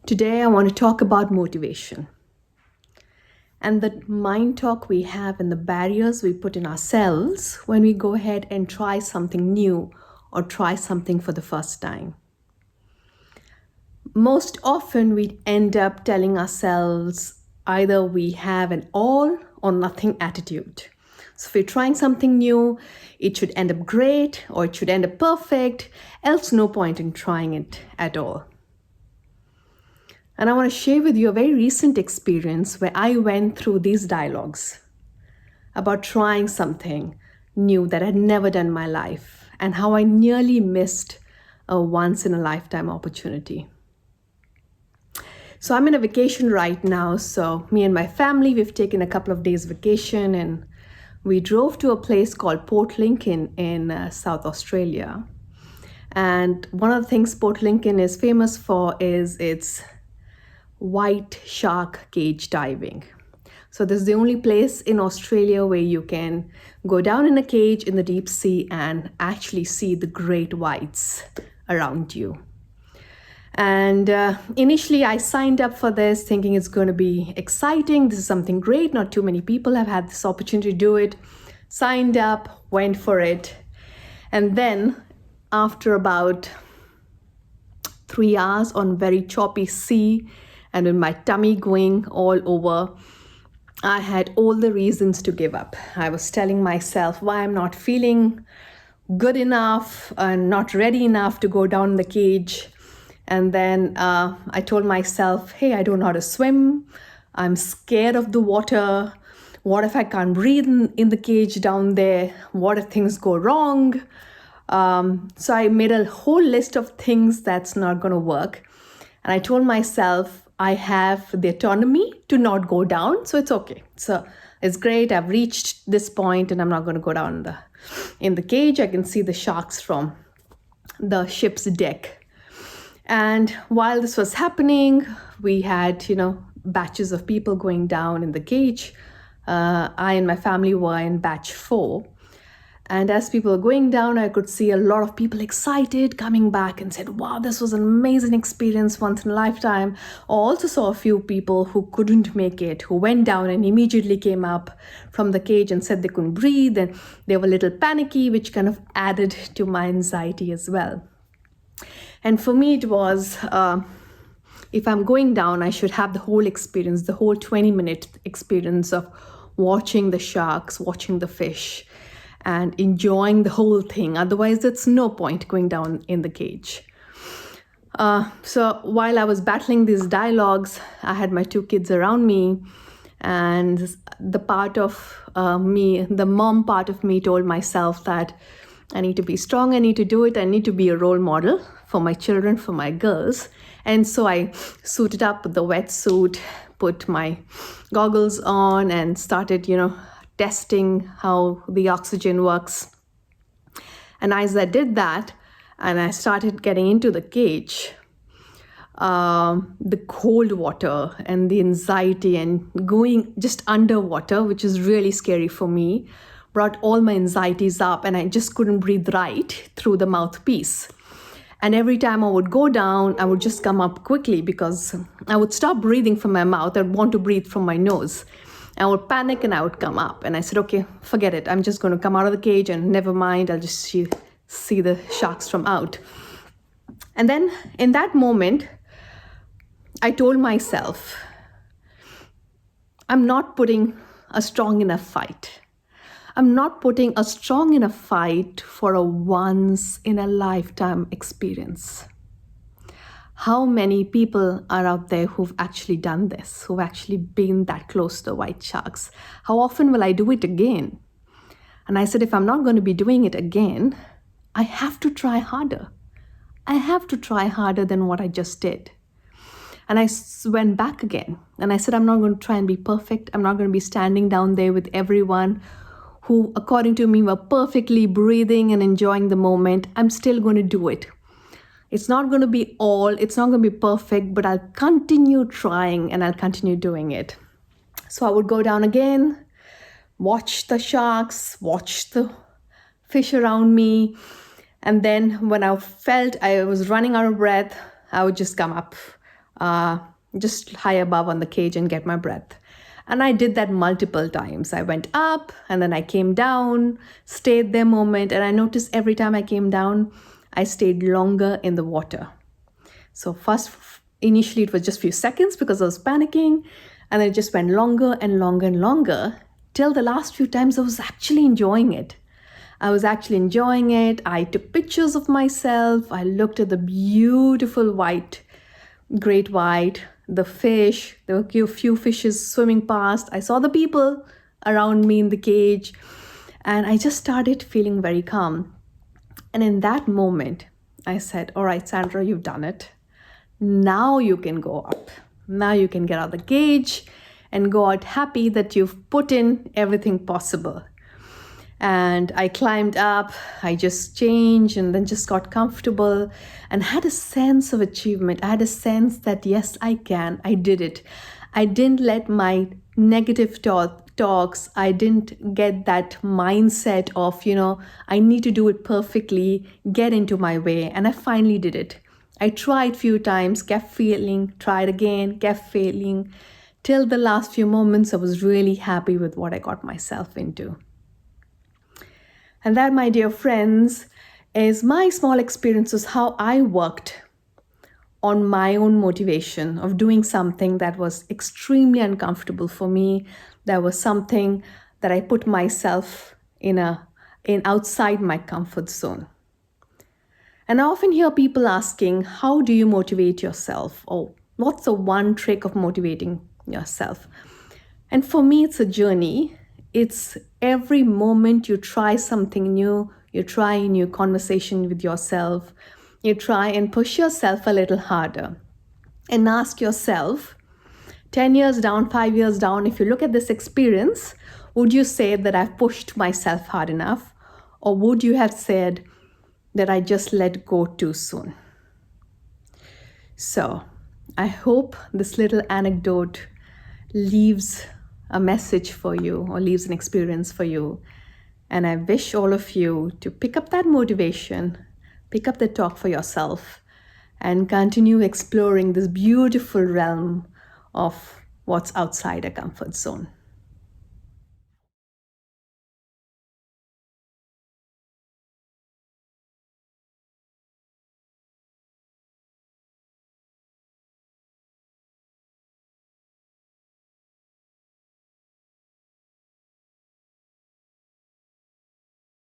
Today, I want to talk about motivation and the mind talk we have and the barriers we put in ourselves when we go ahead and try something new or try something for the first time. Most often, we end up telling ourselves either we have an all or nothing attitude. So, if we're trying something new, it should end up great or it should end up perfect, else, no point in trying it at all. And I want to share with you a very recent experience where I went through these dialogues about trying something new that I had never done in my life and how I nearly missed a once in a lifetime opportunity. So I'm in a vacation right now. So me and my family, we've taken a couple of days vacation and we drove to a place called Port Lincoln in South Australia. And one of the things Port Lincoln is famous for is its white shark cage diving. So this is the only place in Australia where you can go down in a cage in the deep sea and actually see the great whites around you. And initially I signed up for this thinking it's going to be exciting. This is something great. Not too many people have had this opportunity to do it. Signed up, went for it. And then after about 3 hours on very choppy sea, and with my tummy going all over, I had all the reasons to give up. I was telling myself why I'm not feeling good enough and not ready enough to go down the cage. And then I told myself, hey, I don't know how to swim. I'm scared of the water. What if I can't breathe in the cage down there? What if things go wrong? So I made a whole list of things that's not going to work. And I told myself, I have the autonomy to not go down, so it's okay. So it's great. I've reached this point and I'm not going to go down in the cage. I can see the sharks from the ship's deck. And while this was happening, we had, batches of people going down in the cage. I and my family were in batch 4. And as people were going down, I could see a lot of people excited coming back and said, wow, this was an amazing experience once in a lifetime. I also saw a few people who couldn't make it, who went down and immediately came up from the cage and said they couldn't breathe and they were a little panicky, which kind of added to my anxiety as well. And for me, it was, if I'm going down, I should have the whole experience, the whole 20-minute experience of watching the sharks, watching the fish, and enjoying the whole thing. Otherwise, it's no point going down in the cage. So while I was battling these dialogues, I had my 2 kids around me. And the part of me, the mom part of me told myself that I need to be strong, I need to do it, I need to be a role model for my children, for my girls. And so I suited up with the wetsuit, put my goggles on and started, testing how the oxygen works. And as I did that, and I started getting into the cage, the cold water and the anxiety and going just underwater, which is really scary for me, brought all my anxieties up and I just couldn't breathe right through the mouthpiece. And every time I would go down, I would just come up quickly because I would stop breathing from my mouth. I'd want to breathe from my nose. I would panic and I would come up. And I said, okay, forget it. I'm just going to come out of the cage and never mind. I'll just see the sharks from out. And then in that moment, I told myself, I'm not putting a strong enough fight. I'm not putting a strong enough fight for a once in a lifetime experience. How many people are out there who've actually done this, who've actually been that close to the white sharks? How often will I do it again? And I said, if I'm not going to be doing it again, I have to try harder. I have to try harder than what I just did. And I went back again and I said, I'm not going to try and be perfect. I'm not going to be standing down there with everyone who, according to me, were perfectly breathing and enjoying the moment. I'm still going to do it. It's not going to be it's not going to be perfect, but I'll continue trying and I'll continue doing it. So I would go down again, watch the sharks, watch the fish around me. And then when I felt I was running out of breath, I would just come up just high above on the cage and get my breath. And I did that multiple times. I went up and then I came down, stayed there a moment, and I noticed every time I came down, I stayed longer in the water. So first, initially it was just a few seconds because I was panicking, and then it just went longer and longer and longer till the last few times I was actually enjoying it. I took pictures of myself. I looked at the beautiful great white, the fish. There were a few fishes swimming past. I saw the people around me in the cage, and I just started feeling very calm. And in that moment, I said, all right, Sandra, you've done it. Now you can go up. Now you can get out of the cage and go out happy that you've put in everything possible. And I climbed up, I just changed and then just got comfortable and had a sense of achievement. I had a sense that, yes, I can. I did it. I didn't let my negative talks, I didn't get that mindset of, I need to do it perfectly, get into my way. And I finally did it. I tried a few times, kept failing, tried again, kept failing. Till the last few moments, I was really happy with what I got myself into. And that, my dear friends, is my small experiences, how I worked on my own motivation of doing something that was extremely uncomfortable for me. That was something that I put myself in outside my comfort zone. And I often hear people asking, how do you motivate yourself? Or what's the one trick of motivating yourself? And for me, it's a journey. It's every moment you try something new, you try a new conversation with yourself, you try and push yourself a little harder and ask yourself, 10 years down, 5 years down, if you look at this experience, would you say that I've pushed myself hard enough? Or would you have said that I just let go too soon? So I hope this little anecdote leaves a message for you or leaves an experience for you. And I wish all of you to pick up that motivation, pick up the talk for yourself, and continue exploring this beautiful realm of what's outside a comfort zone.